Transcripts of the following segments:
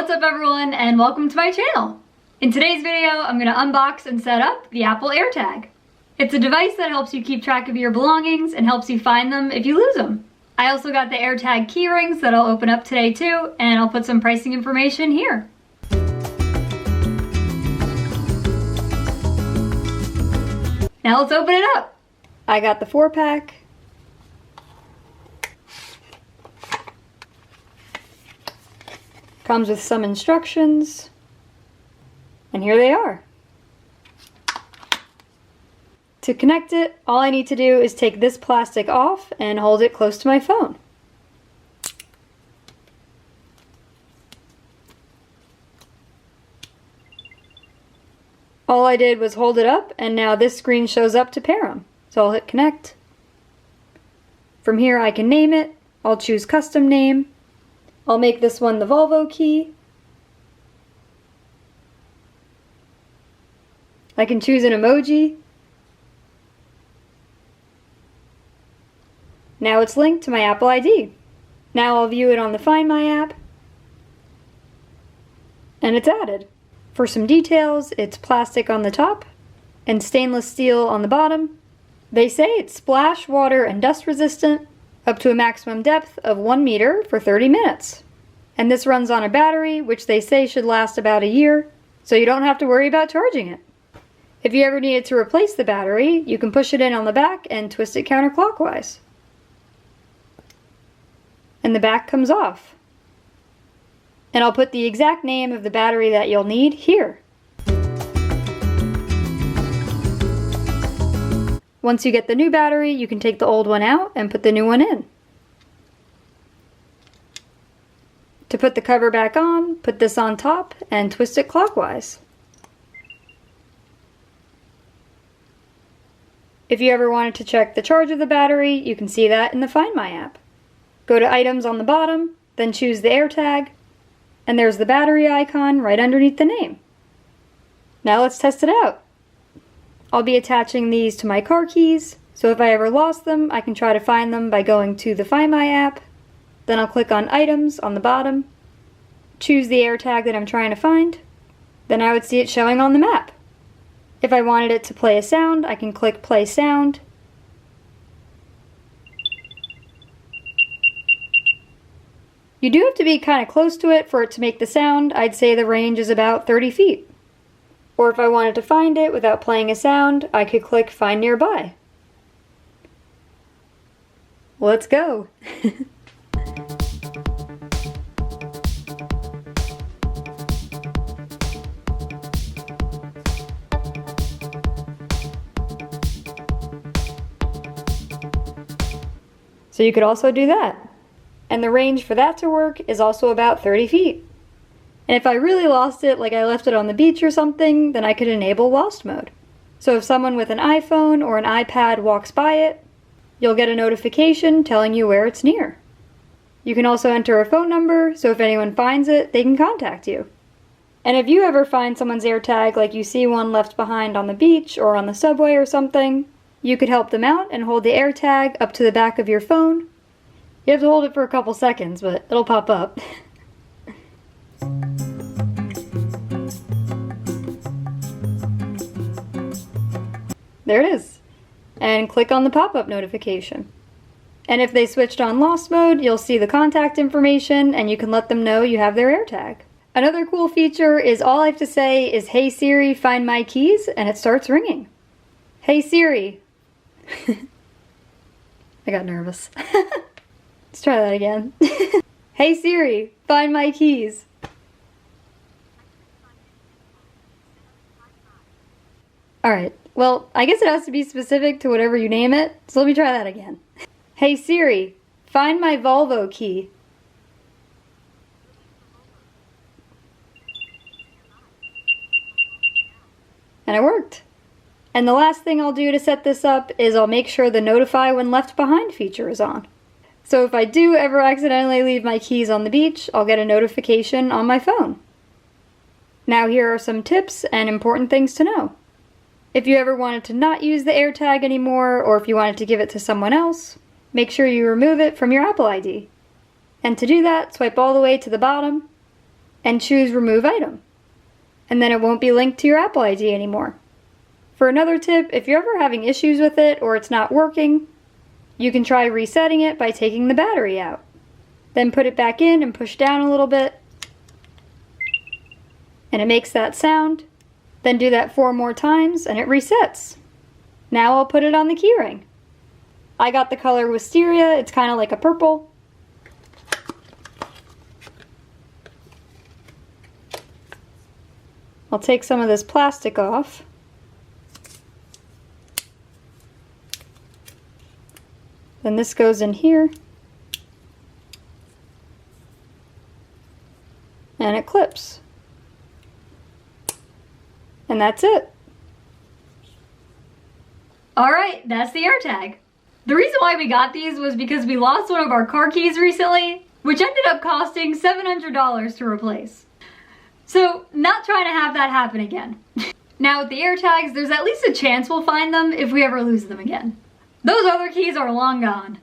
What's up everyone, and welcome to my channel. In today's video, I'm gonna unbox and set up the Apple AirTag. It's a device that helps you keep track of your belongings and helps you find them if you lose them. I also got the AirTag key rings that I'll open up today too, and I'll put some pricing information here. Now let's open it up. I got the 4-pack. Comes with some instructions, and here they are. To connect it, all I need to do is take this plastic off and hold it close to my phone. All I did was hold it up, and now this screen shows up to pair them. So I'll hit connect. From here I can name it. I'll choose custom name. I'll make this one the Volvo key. I can choose an emoji. Now it's linked to my Apple ID. Now I'll view it on the Find My app. And it's added. For some details, it's plastic on the top and stainless steel on the bottom. They say it's splash, water, and dust resistant, up to a maximum depth of 1 meter for 30 minutes. And this runs on a battery, which they say should last about a year, so you don't have to worry about charging it. If you ever needed to replace the battery, you can push it in on the back and twist it counterclockwise. And the back comes off. And I'll put the exact name of the battery that you'll need here. Once you get the new battery, you can take the old one out and put the new one in. To put the cover back on, put this on top and twist it clockwise. If you ever wanted to check the charge of the battery, you can see that in the Find My app. Go to Items on the bottom, then choose the AirTag, and there's the battery icon right underneath the name. Now let's test it out. I'll be attaching these to my car keys, so if I ever lost them, I can try to find them by going to the Find My app. Then I'll click on Items on the bottom, choose the AirTag that I'm trying to find, then I would see it showing on the map. If I wanted it to play a sound, I can click Play Sound. You do have to be kind of close to it for it to make the sound. I'd say the range is about 30 feet. Or if I wanted to find it without playing a sound, I could click Find Nearby. Let's go! So you could also do that. And the range for that to work is also about 30 feet. And if I really lost it, like I left it on the beach or something, then I could enable Lost Mode. So if someone with an iPhone or an iPad walks by it, you'll get a notification telling you where it's near. You can also enter a phone number, so if anyone finds it, they can contact you. And if you ever find someone's AirTag, like you see one left behind on the beach or on the subway or something, you could help them out and hold the AirTag up to the back of your phone. You have to hold it for a couple seconds, but it'll pop up. There it is. And click on the pop-up notification. And if they switched on Lost Mode, you'll see the contact information and you can let them know you have their AirTag. Another cool feature is all I have to say is, "Hey Siri, find my keys," and it starts ringing. Hey Siri. I got nervous. Let's try that again. Hey Siri, find my keys. Alright, well, I guess it has to be specific to whatever you name it, so let me try that again. Hey Siri, find my Volvo key. And it worked. And the last thing I'll do to set this up is I'll make sure the Notify When Left Behind feature is on. So if I do ever accidentally leave my keys on the beach, I'll get a notification on my phone. Now here are some tips and important things to know. If you ever wanted to not use the AirTag anymore, or if you wanted to give it to someone else, make sure you remove it from your Apple ID. And to do that, swipe all the way to the bottom, and choose Remove Item. And then it won't be linked to your Apple ID anymore. For another tip, if you're ever having issues with it or it's not working, you can try resetting it by taking the battery out. Then put it back in and push down a little bit, and it makes that sound. Then do that 4 more times and it resets. Now I'll put it on the keyring. I got the color Wisteria, it's kind of like a purple. I'll take some of this plastic off. Then this goes in here. And it clips. And that's it. Alright, that's the AirTag. The reason why we got these was because we lost one of our car keys recently, which ended up costing $700 to replace. So, not trying to have that happen again. Now with the AirTags, there's at least a chance we'll find them if we ever lose them again. Those other keys are long gone.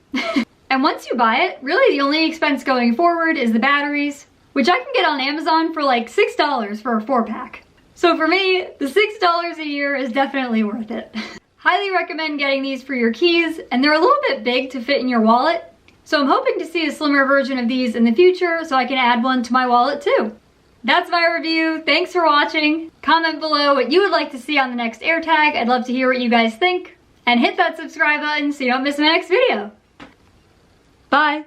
And once you buy it, really the only expense going forward is the batteries, which I can get on Amazon for like $6 for a 4-pack. So for me, the $6 a year is definitely worth it. Highly recommend getting these for your keys, and they're a little bit big to fit in your wallet. So I'm hoping to see a slimmer version of these in the future so I can add one to my wallet too. That's my review. Thanks for watching. Comment below what you would like to see on the next AirTag. I'd love to hear what you guys think. And hit that subscribe button so you don't miss my next video. Bye!